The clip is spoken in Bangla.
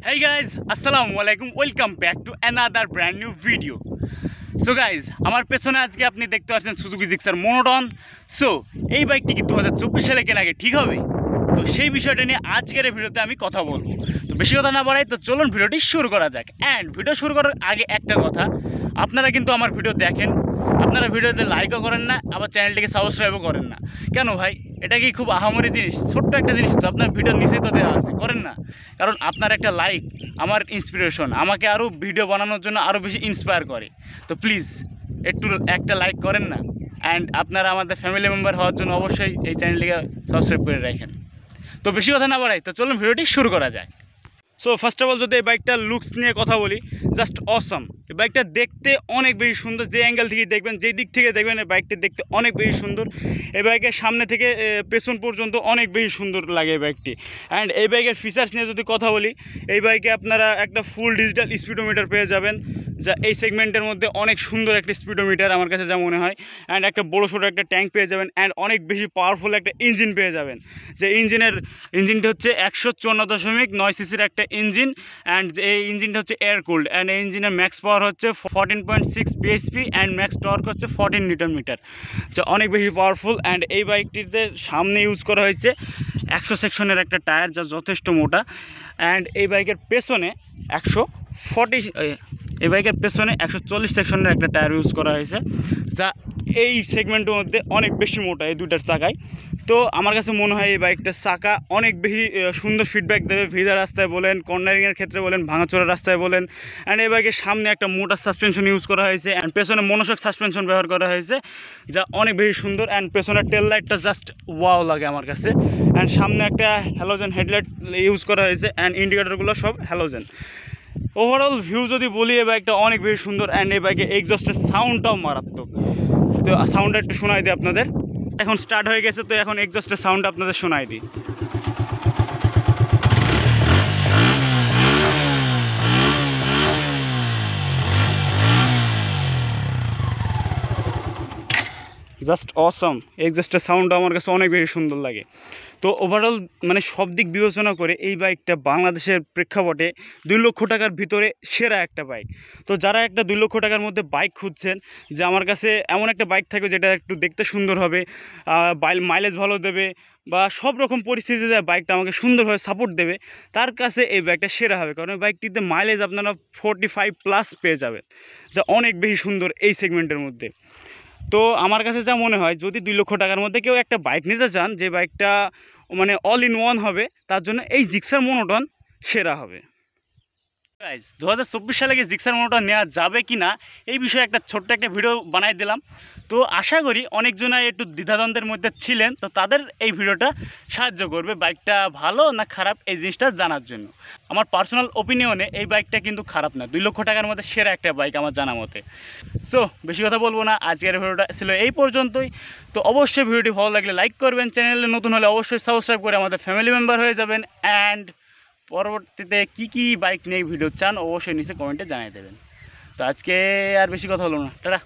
Hey guys, assalamu alaikum. Welcome back to another brand new video. So guys, আমার পেছনে আজকে আপনি দেখতে পাচ্ছেন সুজুকি জিক্সার মনোটন। সো এই বাইকটি কি 2024 সালে কেনা আগে ঠিক হবে? তো সেই বিষয়টা নিয়ে আজকের এই ভিডিওতে আমি কথা বলবো। তো বেশি কথা না বাড়াই তো চলুন ভিডিওটি শুরু করা যাক। অ্যান্ড ভিডিও শুরু করার আগে একটা কথা, আপনারা কিন্তু আমার ভিডিও দেখেন, আপনারা ভিডিওতে লাইকও করেন না, আবার চ্যানেলটিকে সাবস্ক্রাইবও করেন না। কেন ভাই, এটা কি খুব আহামরি জিনিস? ছোট্ট একটা জিনিস তো, আপনার ভিডিওর নিচেই তো দেওয়া আছে, করেন না? কারণ আপনার একটা লাইক আমার ইন্সপিরেশন, আমাকে আরও ভিডিও বানানোর জন্য আরও বেশি ইন্সপায়ার করে। তো প্লিজ একটু একটা লাইক করেন না। অ্যান্ড আপনারা আমাদের ফ্যামিলি মেম্বার হওয়ার জন্য অবশ্যই এই চ্যানেলটিকে সাবস্ক্রাইব করে রাখেন। তো বেশি কথা না বাড়াই তো চলুন ভিডিওটি শুরু করা যায়। সো ফার্স্ট অফ অল যদি এই বাইকটার লুকস নিয়ে কথা বলি, জাস্ট অসম। এই বাইকটা দেখতে অনেক বেশি সুন্দর, যে অ্যাঙ্গেল থেকে দেখবেন, যেই দিক থেকে দেখবেন এই বাইকটি দেখতে অনেক বেশি সুন্দর। এই বাইকের সামনে থেকে পেছন পর্যন্ত অনেক বেশি সুন্দর লাগে এই বাইকটি। অ্যান্ড এই বাইকের ফিচার্স নিয়ে যদি কথা বলি, এই বাইকে আপনারা একটা ফুল ডিজিটাল স্পিডোমিটার পেয়ে যাবেন, যা এই সেগমেন্টের মধ্যে অনেক সুন্দর একটা স্পিডোমিটার আমার কাছে যা মনে হয়। অ্যান্ড একটা বড়ো ছোটো একটা ট্যাঙ্ক পেয়ে যাবেন, অ্যান্ড অনেক বেশি পাওয়ারফুল একটা ইঞ্জিন পেয়ে যাবেন। যে ইঞ্জিনটা হচ্ছে 154.9 সিসির একটা ইঞ্জিন। অ্যান্ড এই ইঞ্জিনটা হচ্ছে এয়ার কুলড। অ্যান্ড এই ইঞ্জিনের ম্যাক্স পাওয়ার হচ্ছে 14.6 বিএইচপি অ্যান্ড ম্যাক্স টর্ক হচ্ছে 14 নিউটন মিটার, যা অনেক বেশি পাওয়ারফুল। অ্যান্ড এই বাইকটিতে সামনে ইউজ করা হয়েছে 100 সেকশনের একটা টায়ার, যা যথেষ্ট মোটা। অ্যান্ড এই বাইকের পেছনে 140 সেকশনের একটা টায়ার ইউজ করা হয়েছে, যা এই সেগমেন্টের মধ্যে অনেক বেশি মোটা এই দুটার চাকায়। তো আমার কাছে মনে হয় এই বাইকটার চাকা অনেক বেশি সুন্দর ফিডব্যাক দেবে, ভিজা রাস্তায় বলেন, কর্নারিংয়ের ক্ষেত্রে বলেন, ভাঙাচোরা রাস্তায় বলেন। অ্যান্ড এই বাইকের সামনে একটা মোটর সাসপেনশন ইউজ করা হয়েছে, অ্যান্ড পেছনে মনোশক সাসপেনশন ব্যবহার করা হয়েছে, যা অনেক বেশি সুন্দর। অ্যান্ড পেছনের টেল লাইটটা জাস্ট ওয়াও লাগে আমার কাছে। অ্যান্ড সামনে একটা হ্যালোজেন হেডলাইট ইউজ করা হয়েছে, অ্যান্ড ইন্ডিকেটরগুলো সব হ্যালোজেন। ওভারঅল ভিউ যদি বলি, এই বাইকটা অনেক বেশি সুন্দর। অ্যান্ড এই বাইকে এক্সজস্টের সাউন্ডটাও মারাত্মক। তো সাউন্ডটা একটু শোনাই দিই আপনাদের। এখন স্টার্ট হয়ে গেছে, তো এখন এক্সজস্টের সাউন্ড আপনাদের শোনাই দিই। জাস্ট অসম। এক্সজস্টের সাউন্ডটা আমার কাছে অনেক বেশি সুন্দর লাগে। তো ওভারঅল মানে সব দিক বিবেচনা করে এই বাইকটা বাংলাদেশের প্রেক্ষাপটে 2 লক্ষ টাকার ভিতরে সেরা একটা বাইক। তো যারা একটা 2 লক্ষ টাকার মধ্যে বাইক খুঁজছেন, যে আমার কাছে এমন একটা বাইক থাকবে যেটা একটু দেখতে সুন্দর হবে, মাইলেজ ভালো দেবে, বা সব রকম পরিস্থিতিতে বাইকটা আমাকে সুন্দরভাবে সাপোর্ট দেবে, তার কাছে এই বাইকটা সেরা হবে। কারণ এই বাইকটিতে মাইলেজ আপনারা 45+ পেয়ে যাবেন, যা অনেক বেশি সুন্দর এই সেগমেন্টের মধ্যে। তো আমার কাছে যা মনে হয়, যদি 2 লক্ষ টাকার মধ্যে কেউ একটা বাইক নিতে চান, যে বাইকটা মানে অল ইন ওয়ান হবে, তার জন্য এই জিক্সার মনোটন সেরা হবে। গাইজ 2024 সালে জিক্সার মনোটন নেওয়া যাবে কি না, এই বিষয়ে একটা ছোট্ট একটা ভিডিও বানাই দিলাম। তো আশা করি অনেকজনাই একটু দ্বিধাদ্বন্দ্বের মধ্যে ছিলেন, তো তাদের এই ভিডিওটা সাহায্য করবে বাইকটা ভালো না খারাপ এই জিনিসটা জানার জন্য। আমার পার্সোনাল ওপিনিয়নে এই বাইকটা কিন্তু খারাপ না, 2 লক্ষ টাকার মধ্যে সেরা একটা বাইক আমার জানা মতে। সো বেশি কথা বলবো না, আজকের ভিডিওটা ছিল এই পর্যন্তই। তো অবশ্যই ভিডিওটি ভালো লাগলে লাইক করবেন, চ্যানেলে নতুন হলে অবশ্যই সাবস্ক্রাইব করে আমাদের ফ্যামিলি মেম্বার হয়ে যাবেন। অ্যান্ড পরবর্তীতে কী বাইক নিয়ে ভিডিও চান অবশ্যই নিচে কমেন্টে জানিয়ে দেবেন। তো আজকে আর বেশি কথা হলো না, টাটা।